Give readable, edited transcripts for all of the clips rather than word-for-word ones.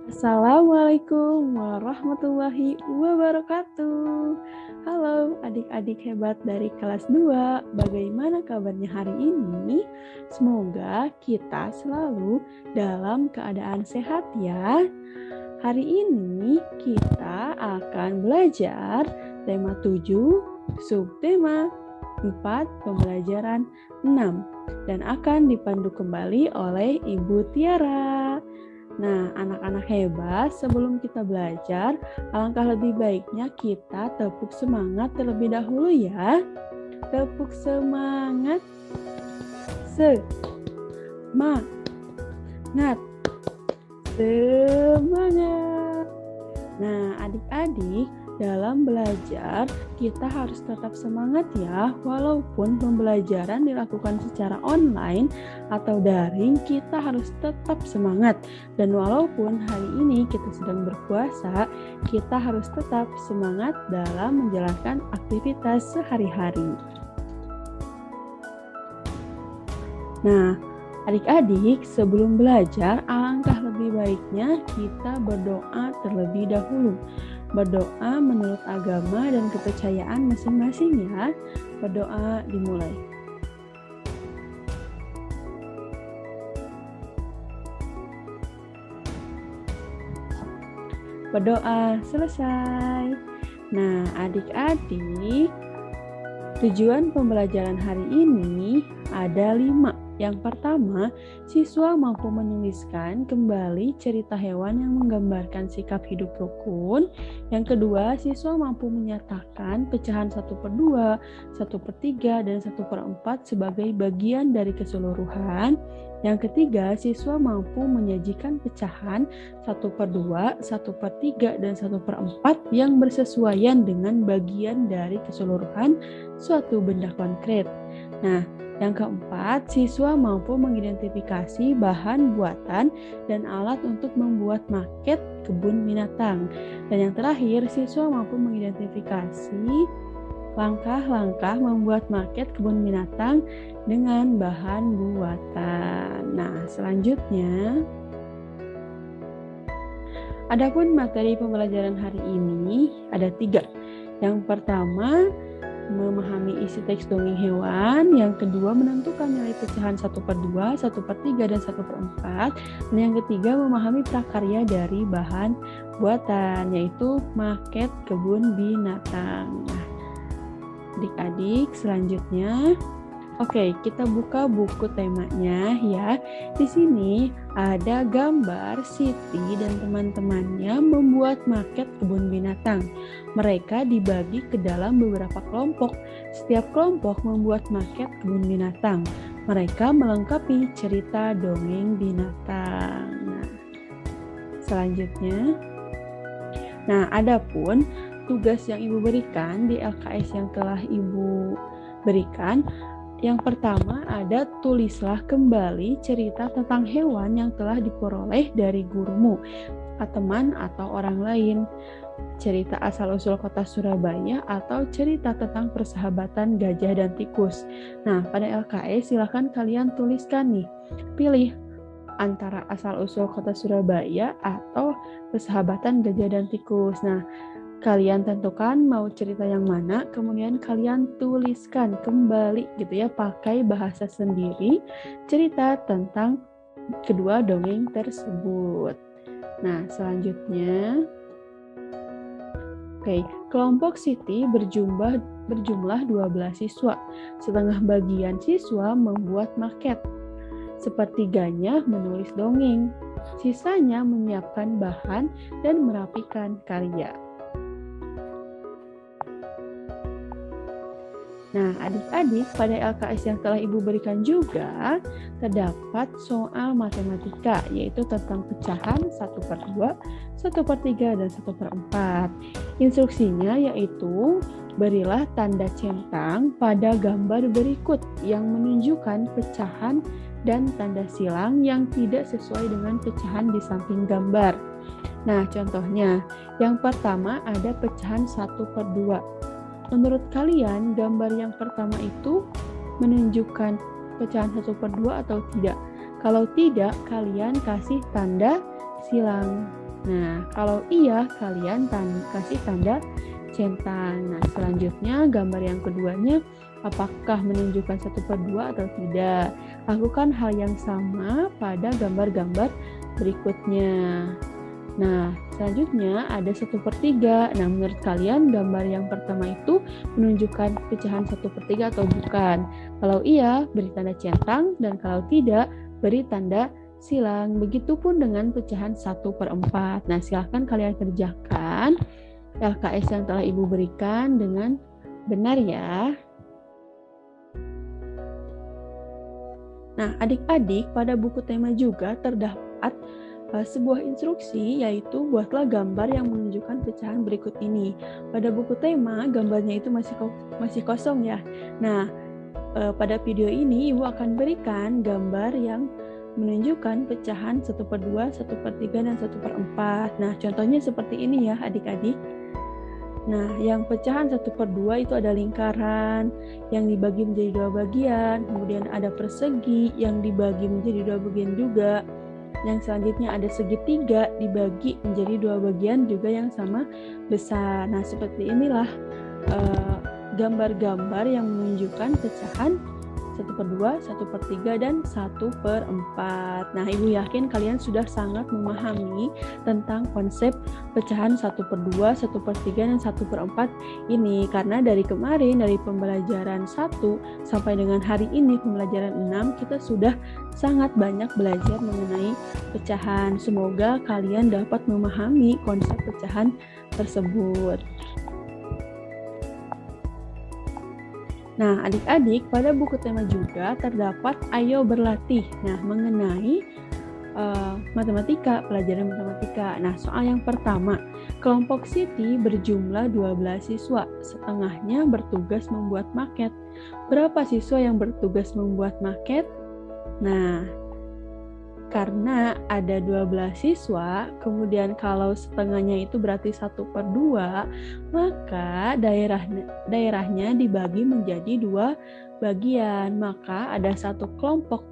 Assalamualaikum warahmatullahi wabarakatuh. Halo adik-adik hebat dari kelas 2. Bagaimana kabarnya hari ini? Semoga kita selalu dalam keadaan sehat ya. Hari ini kita akan belajar tema 7, subtema 4, pembelajaran 6 dan akan dipandu kembali oleh Ibu Tiara. Nah, anak-anak hebat, sebelum kita belajar, alangkah lebih baiknya kita tepuk semangat terlebih dahulu ya. Tepuk semangat. Semangat. Semangat. Nah, adik-adik, dalam belajar, kita harus tetap semangat ya, walaupun pembelajaran dilakukan secara online atau daring, kita harus tetap semangat. Dan walaupun hari ini kita sedang berpuasa, kita harus tetap semangat dalam menjalankan aktivitas sehari-hari. Nah, adik-adik, sebelum belajar, alangkah lebih baiknya kita berdoa terlebih dahulu. Berdoa menurut agama dan kepercayaan masing-masing ya. Berdoa dimulai. Berdoa selesai. Nah, adik-adik, tujuan pembelajaran hari ini ada 5. Yang pertama, siswa mampu menuliskan kembali cerita hewan yang menggambarkan sikap hidup rukun. Yang kedua, siswa mampu menyatakan pecahan 1/2, 1/3, dan 1/4 sebagai bagian dari keseluruhan. Yang ketiga, siswa mampu menyajikan pecahan 1/2, 1/3, dan 1/4 yang bersesuaian dengan bagian dari keseluruhan suatu benda konkret. Nah, yang keempat, siswa mampu mengidentifikasi bahan buatan dan alat untuk membuat maket kebun binatang. Dan yang terakhir, siswa mampu mengidentifikasi langkah-langkah membuat maket kebun binatang dengan bahan buatan. Nah, selanjutnya, adapun materi pembelajaran hari ini ada 3. Yang pertama, memahami isi teks dongeng hewan. Yang kedua, menentukan nilai pecahan 1/2, 1/3, dan 1/4. Dan yang ketiga, memahami prakarya dari bahan buatan, yaitu maket kebun binatang. Nah, adik-adik, selanjutnya, oke, kita buka buku temanya ya. Di sini ada gambar Siti dan teman-temannya membuat maket kebun binatang. Mereka dibagi ke dalam beberapa kelompok. Setiap kelompok membuat maket kebun binatang. Mereka melengkapi cerita dongeng binatang. Nah, selanjutnya, adapun tugas yang Ibu berikan di LKS yang telah Ibu berikan, yang pertama ada tulislah kembali cerita tentang hewan yang telah diperoleh dari gurumu, teman atau orang lain. Cerita asal-usul kota Surabaya atau cerita tentang persahabatan gajah dan tikus. Nah, pada LKS silakan kalian tuliskan nih. Pilih antara asal-usul kota Surabaya atau persahabatan gajah dan tikus. Nah, kalian tentukan mau cerita yang mana, kemudian kalian tuliskan kembali gitu ya, pakai bahasa sendiri cerita tentang kedua dongeng tersebut. Nah, selanjutnya, kelompok Siti berjumlah 12 siswa. Setengah bagian siswa membuat maket. Sepertiganya menulis dongeng. Sisanya menyiapkan bahan dan merapikan karya. Nah, adik-adik, pada LKS yang telah Ibu berikan juga terdapat soal matematika, yaitu tentang pecahan 1/2, 1/3, dan 1/4. Instruksinya yaitu, berilah tanda centang pada gambar berikut yang menunjukkan pecahan dan tanda silang yang tidak sesuai dengan pecahan di samping gambar. Nah, contohnya, yang pertama ada pecahan 1/2. Menurut kalian, gambar yang pertama itu menunjukkan pecahan 1/2 atau tidak? Kalau tidak, kalian kasih tanda silang. Nah, kalau iya, kalian kasih tanda centang. Nah, selanjutnya gambar yang keduanya, apakah menunjukkan 1/2 atau tidak? Lakukan hal yang sama pada gambar-gambar berikutnya. Nah, selanjutnya ada 1/3. Nah, menurut kalian gambar yang pertama itu menunjukkan pecahan 1/3 atau bukan? Kalau iya, beri tanda centang, dan kalau tidak, beri tanda silang. Begitupun dengan pecahan 1/4. Nah, silahkan kalian kerjakan LKS yang telah Ibu berikan dengan benar ya. Nah, adik-adik, pada buku tema juga terdapat sebuah instruksi, yaitu buatlah gambar yang menunjukkan pecahan berikut ini. Pada buku tema, gambarnya itu masih kosong ya. Nah, pada video ini Ibu akan berikan gambar yang menunjukkan pecahan 1/2, 1/3, dan 1/4. Nah, contohnya seperti ini ya adik-adik. Nah, yang pecahan 1/2 itu ada lingkaran yang dibagi menjadi 2 bagian, kemudian ada persegi yang dibagi menjadi 2 bagian juga. Yang selanjutnya ada segitiga dibagi menjadi 2 bagian juga yang sama besar. Nah, seperti inilah gambar-gambar yang menunjukkan pecahan 1/2, 1/3, dan 1/4. Nah, Ibu yakin kalian sudah sangat memahami tentang konsep pecahan 1/2, 1/3, dan 1/4 ini. Karena dari kemarin, dari pembelajaran 1 sampai dengan hari ini, pembelajaran 6, kita sudah sangat banyak belajar mengenai pecahan. Semoga kalian dapat memahami konsep pecahan tersebut. Nah, adik-adik, pada buku tema juga terdapat Ayo Berlatih. Nah, mengenai matematika, pelajaran matematika. Nah, soal yang pertama, kelompok Siti berjumlah 12 siswa, setengahnya bertugas membuat maket. Berapa siswa yang bertugas membuat maket? Nah, karena ada 12 siswa, kemudian kalau setengahnya itu berarti 1/2, maka daerahnya dibagi menjadi 2 bagian. Maka ada satu kelompok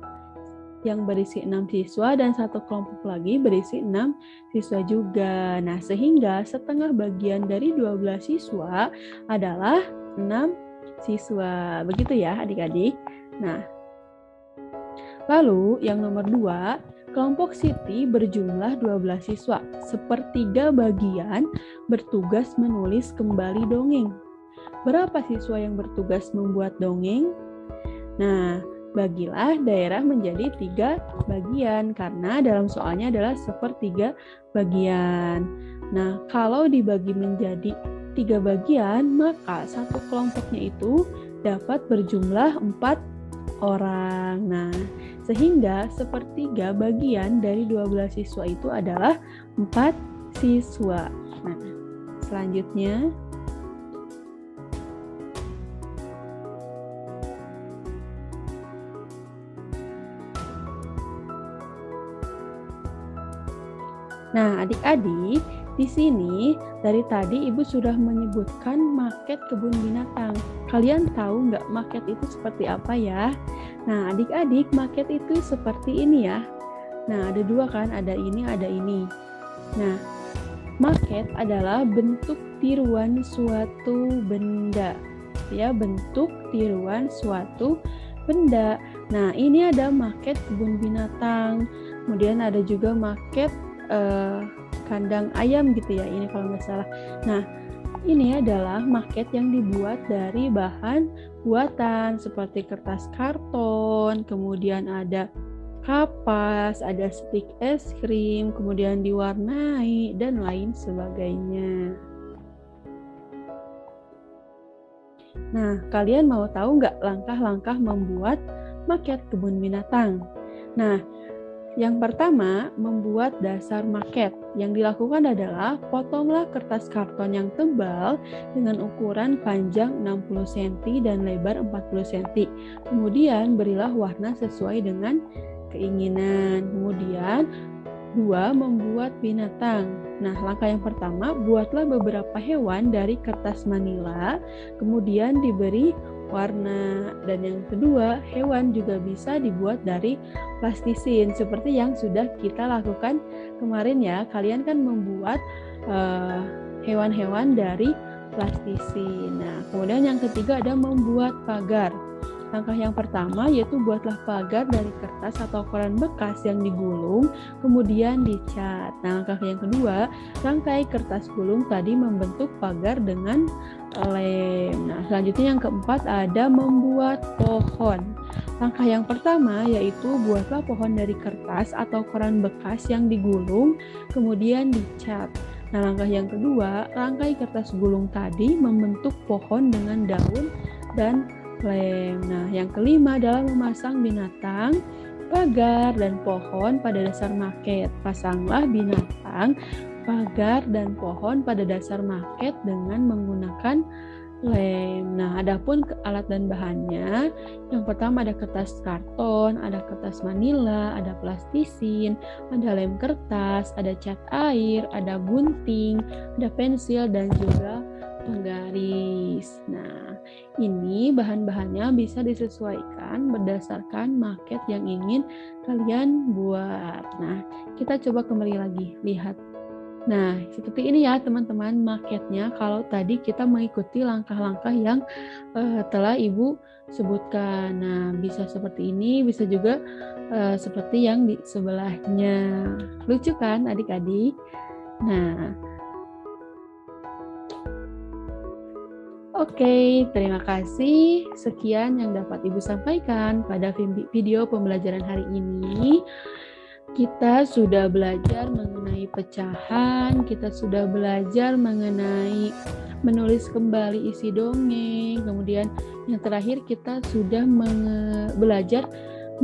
yang berisi 6 siswa dan satu kelompok lagi berisi 6 siswa juga. Nah, sehingga setengah bagian dari 12 siswa adalah 6 siswa. Begitu ya adik-adik. Nah, lalu yang nomor 2, kelompok Siti berjumlah 12 siswa. 1/3 bagian bertugas menulis kembali dongeng. Berapa siswa yang bertugas membuat dongeng? Nah, bagilah daerah menjadi 3 bagian karena dalam soalnya adalah 1/3 bagian. Nah, kalau dibagi menjadi 3 bagian, maka satu kelompoknya itu dapat berjumlah 4 orang. Nah, sehingga 1/3 bagian dari 12 siswa itu adalah 4 siswa. Nah, selanjutnya adik-adik, di sini dari tadi Ibu sudah menyebutkan maket kebun binatang. Kalian tahu nggak maket itu seperti apa ya? Nah, adik-adik, maket itu seperti ini ya. Nah, ada 2 kan, ada ini, ada ini. Nah, maket adalah bentuk tiruan suatu benda. Ya, bentuk tiruan suatu benda. Nah, ini ada maket kebun binatang. Kemudian ada juga maket kandang ayam gitu ya, ini kalau nggak salah. Nah, ini adalah maket yang dibuat dari bahan buatan seperti kertas karton, kemudian ada kapas, ada stik es krim, kemudian diwarnai, dan lain sebagainya. Nah, kalian mau tahu nggak langkah-langkah membuat maket kebun binatang? Nah, yang pertama, membuat dasar maket. Yang dilakukan adalah potonglah kertas karton yang tebal dengan ukuran panjang 60 cm dan lebar 40 cm. Kemudian berilah warna sesuai dengan keinginan. Kemudian 2, membuat binatang. Nah, langkah yang pertama, buatlah beberapa hewan dari kertas manila, kemudian diberi warna. Dan yang kedua, hewan juga bisa dibuat dari plastisin seperti yang sudah kita lakukan kemarin ya. Kalian kan membuat hewan-hewan dari plastisin. Nah, kemudian yang ketiga ada membuat pagar. Langkah yang pertama yaitu buatlah pagar dari kertas atau koran bekas yang digulung, kemudian dicat. Nah, langkah yang kedua, rangkai kertas gulung tadi membentuk pagar dengan lem. Nah, selanjutnya yang keempat ada membuat pohon. Langkah yang pertama yaitu buatlah pohon dari kertas atau koran bekas yang digulung, kemudian dicat. Nah, langkah yang kedua, rangkai kertas gulung tadi membentuk pohon dengan daun dan lem. Nah, yang kelima adalah memasang binatang, pagar, dan pohon pada dasar maket. Pasanglah binatang, pagar, dan pohon pada dasar maket dengan menggunakan lem. Nah, adapun alat dan bahannya, yang pertama ada kertas karton, ada kertas manila, ada plastisin, ada lem kertas, ada cat air, ada gunting, ada pensil, dan juga penggaris. Nah, ini bahan-bahannya bisa disesuaikan berdasarkan maket yang ingin kalian buat. Nah, kita coba kembali lagi, lihat. Nah, seperti ini ya teman-teman maketnya kalau tadi kita mengikuti langkah-langkah yang telah Ibu sebutkan. Nah, bisa seperti ini, bisa juga seperti yang di sebelahnya. Lucu kan adik-adik? Nah, oke, terima kasih. Sekian yang dapat Ibu sampaikan pada video pembelajaran hari ini. Kita sudah belajar mengenai pecahan, kita sudah belajar mengenai menulis kembali isi dongeng, kemudian yang terakhir kita sudah belajar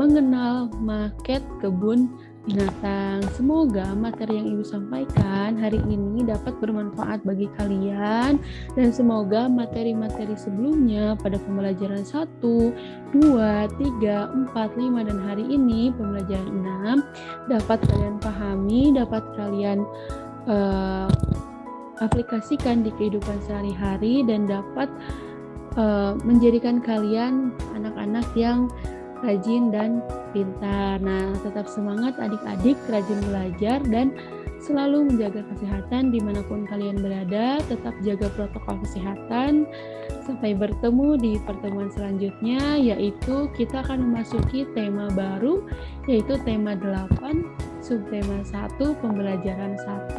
mengenal maket kebun binatang. Semoga materi yang Ibu sampaikan hari ini dapat bermanfaat bagi kalian dan semoga materi-materi sebelumnya pada pembelajaran 1, 2, 3, 4, 5 dan hari ini pembelajaran 6 dapat kalian pahami, dapat kalian aplikasikan di kehidupan sehari-hari dan dapat menjadikan kalian anak-anak yang rajin dan pintar. Nah, tetap semangat adik-adik, rajin belajar dan selalu menjaga kesehatan dimanapun kalian berada. Tetap jaga protokol kesehatan. Sampai bertemu di pertemuan selanjutnya, yaitu kita akan memasuki tema baru, yaitu tema 8, subtema 1, pembelajaran 1.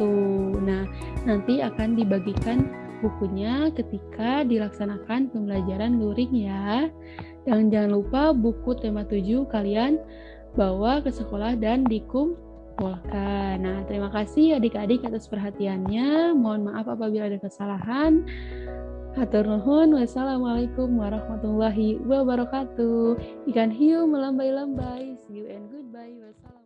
Nah, nanti akan dibagikan bukunya ketika dilaksanakan pembelajaran luring ya. Dan jangan lupa buku tema 7 kalian bawa ke sekolah dan dikumpulkan. Nah, terima kasih adik-adik atas perhatiannya. Mohon maaf apabila ada kesalahan. Hatur nuhun. Wassalamualaikum warahmatullahi wabarakatuh. Ikan hiu melambai-lambai. See you and goodbye. Wassalamualaikum.